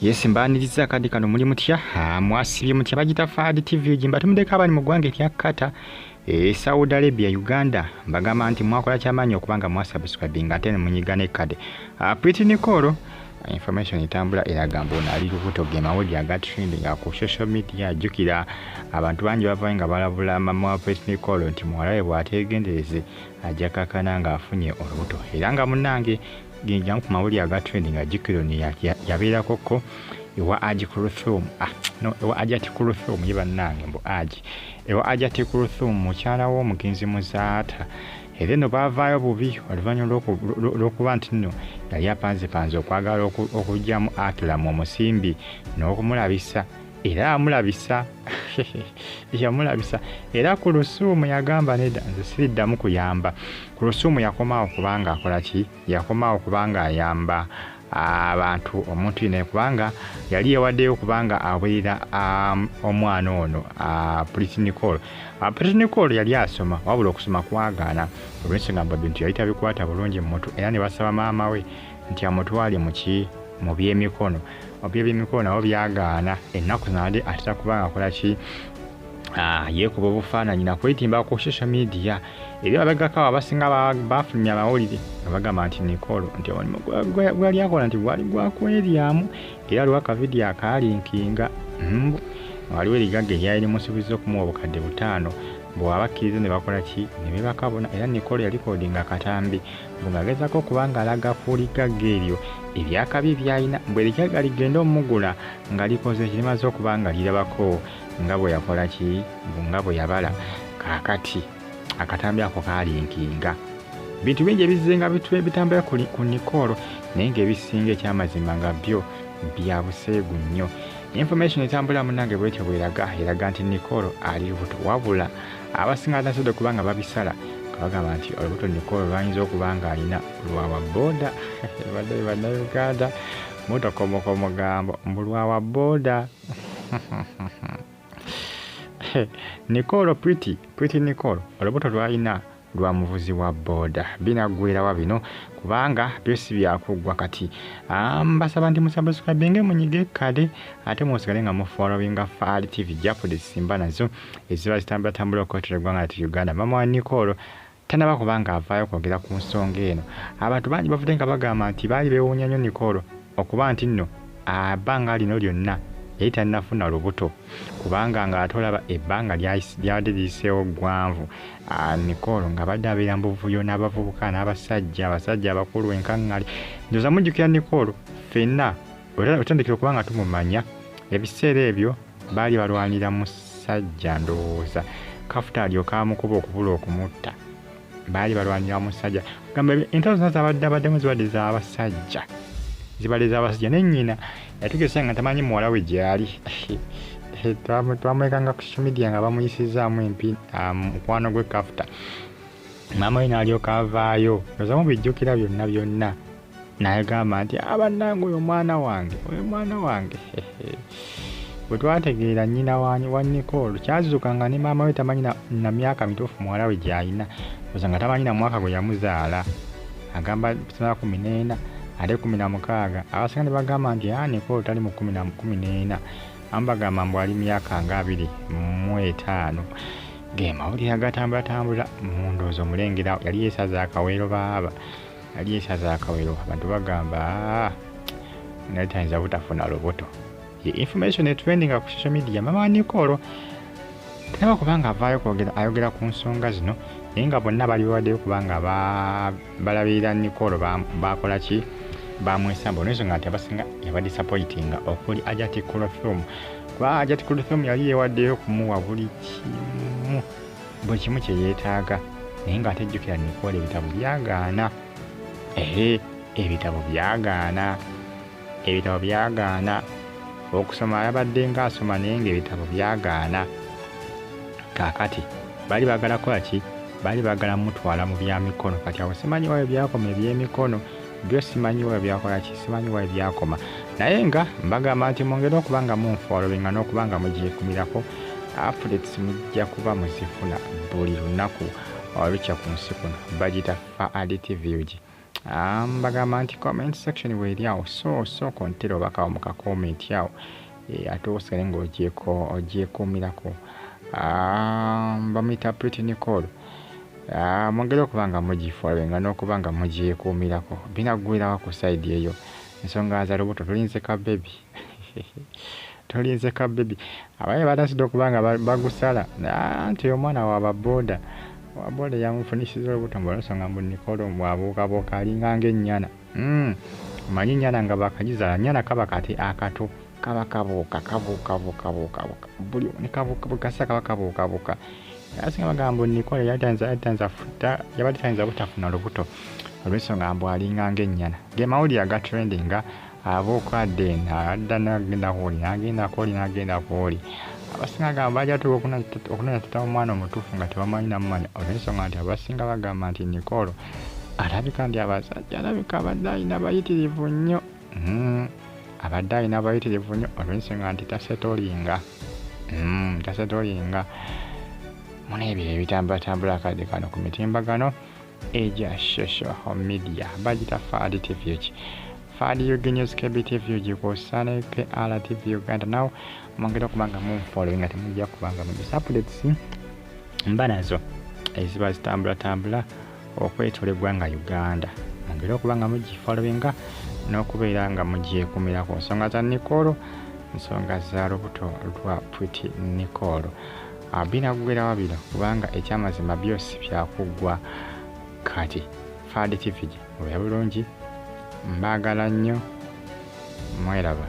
Yes mbaniriza kadi kano muli mutya mwasibye mutya bagita Fadi TV jimba tumudeka abali mu ggwanga eryakata Saudi Arabia Uganda mbagamba nti mwakola kyamanyi okubanga mwasubscribinga ate munyigane kade Pretty Nichole information itambula eragambo nali Olubuuto ge mawodi aga trending ku social media jukira abantu bangi bavanga balabula mama Pretty Nichole nti mwalawe bwategendereze ajakakana nga afunye Olubuuto era nga munange ginja ku mawodi aga trending ajukiro ni yabeera koko ewa aji kuruthum ewa aji atikuruthum yiba nange mbo aji ewa aji atikuruthum mukyala wo mugenzi muzaata era no bavaayo bubi oluvannyuma lw'okuba nti nno yali apanze okwagala okugyamu Akilamu omusimbi n'okumulabisa era amulabisa yamulabisa era ku lusuumu yagamba nedda nze siriddamu kuyamba ku lusuumu yakomawo kubanga akola ki yakomawo kubanga ayamba abantu omuntu ine kubanga yali yawaddeyo kubanga aweera omwana ono Pretty Nichole Pretty Nichole yali asoma wabula okusoma kwagaana olw'ensonga mbu bintu yali tabikwata bulungi mu mutwe era ne basaba maama we nti amutwale mu by'emikono by'emikono nabo byagaana ennaku zanade atera kubanga akola ki yeekuba obufaananyi nakwetimba ku social media ebyo abagako abasinga bafulumya amawulire nga bagamba nti Nichole nti omulimu gwali akola nti gwali gwakweryamu era lwa akavidiyo akaalinkinga waliwo erigagga eryali limusuubiza okumuwa obukadde 5 bw'abakkiriza ne bakola ki ne bebakabona era Nichole yalikodinga akatambi ng'agezaako okubanga alaga ku ligagga eryo ebyakabi byalina bwe ligagga ligenda omugula nga likoze kirimaze okuba nga lirabako nga bwe yakola ki nga bwe yabala kaakati akatambi ako kaalinkinga bintu bingi ebizenga bitambula ku Nichole naye ng'ebisinga ekyamazima nga byo bya buseegu nnyo information etambula munange bwetyo eraga nti Nichole ali Olubuuto wabula abasinga atasobodde kubanga babisala kabagamba nti Olubuuto Nichole lwayinza okubanga alina lwawa boda badde bannayuganda mutokomoka omugambo mbulwawa boda Nichole Pretty Nichole Olubuuto lwalina lwa muvuzi wa boda binagwerawa bino kubanga byosi byakuggwa kati mbasaba nti musubscribinge munyige kade ate musigale nga mufollowinga Fadi TV jafude simba nazo eziba zitambula okotera eggwanga lya Uganda mama wa Nichole tanaba kubanga avaayo kwogera ku nsonga eno abantu bangi bavudde nga bagamba nti baali beewuunya nnyo Nichole okuba nti nno ebbanga lino lyonna yali tannafuna Olubuuto kubanga nga atolaba ebbanga lyabadde liyiseewo ggwanvu Nichole nga badde abeera mu buvuyo n'abavubuka abasajja abakulu enkaŋŋali ndoza mujjukira Nichole ffenna otandikira okuba nga tumumanya ebiseera ebyo baali balwanira musajja ndowooza kafuta alyoka amukuba okubula okumutta baali balwanira musajja gamba entalo zonna zabaddemu zibadde z'abasajja n'ennyina yategese nga tamanyi muwala we gyali twamulekanga ku social media nga bamuyisizaamu empi mukwano gwe kafuta maama we n'alyoka avaayo ozamu bijjukira byonna nayegamba nti abannange oyo mwana wange bwe twategeera nnyina wa Nichole kyazuukanga ne maama we tamanyi na myaka mituufu muwala we gy'alina oza nga tamanyi na mwaka gwe yamuzaala agamba 14 ate 16 abasinga ne bagamba nti Nichole tali mu 14 ambagamba mbu ali myaka nga 25 ge mawulire agatambula mu ndowooza omulengera yali yeesaza akawero abantu bagamba naye tayinza butafuna Olubuuto information trending ku social media mama Nichole tanaba kubanga avaayo ayogera ku nsonga zino naye nga bonna bali bawaddeyo kubanga balabirira Nichole bakola ki bamwesamba olw'ensonga nti abasinga yabadisappointinga okuli Ajati Kuruthum kuba Ajati Kuruthum yali yeewaddeyo okumuwa buli kimu kye yeetaaga naye ng'atejjukira Nichole ebitabo byagaana ebitabo byagaana okusoma yabadde ng'asoma naye ng'ebitabo byagaana kaakati baali baagala kola ki baali baagala mutwala mu byamikono kati awo simanyi wayo byakoma ebyemikono byo simanyi wayo byakola ki simanyi wayo byakoma naye nga mbagamba nti mwongere okuba nga munfollowinga n'okuba nga mugyekumirako updates mujja kuba muzifuna buli lunaku olukya ku nsi kuno bagita Fadi TV Mbagamba nti comment section weeri awo sooka ontera obakawo mu ka comment awo ate osigale ng'ogyekuumirako. Bamuyita Pretty Nichole. Mwongere okuba nga mugifollowinga n'okuba nga mugyekuumirako. Binaggwirawo ku side eyo. Ensonga za lubuto tulinze ka baby. Tulinze ka baby. Abaye batasidde okuba nga bagusala. Nti omwana wababoda. Waboda yamufunisiza olubuto mbw'olensonga mbu Nichole bw'abuukabooka alinga ng'ennyana. Omanyi ennyana nga bakagizaala nnyana kaba kati akato. Kaba kabuuka. Buli ne kabuuka kasa kaba kabuuka. Asinga bagamba Nichole yabadde tayinza butafuna lubuto olw'ensonga mbu alinga ng'ennyana. Ge mawulire aga trendinga abuuka adda n'agenda kw'oli. Abasinga gamba bajja tuba okunoonya taata omwana omutuufu nga tebamanyi namumanya olw'ensonga nti abasinga bagamba nti Nichole alabika ndi abasajja alabika abadde alina bayitirivu nnyo. Abadde alina bayitirivu nnyo olw'ensonga nti tasetolinga. Muna ebiro ebitambula akadde kano ku mitimbagano egya social media bagita Fadi TV ki Fadi News KBTV gikoosana RTV Uganda nawo mwongera okuba nga munfollowinga temujja kuba nga mugisa updates mba nazo eziba zitambula okwetoola eggwanga Uganda. Mwongera okuba nga mugifollowinga n'okubeera nga mugyekuumira ku nsonga za Nichole, ensonga za lubuto lwa Pretty Nichole. Binaggwirawo bino kubanga ekyamazima byose byakuggwa kati. Fadi TV mubeere bulungi, mbaagala nnyo, mweraba.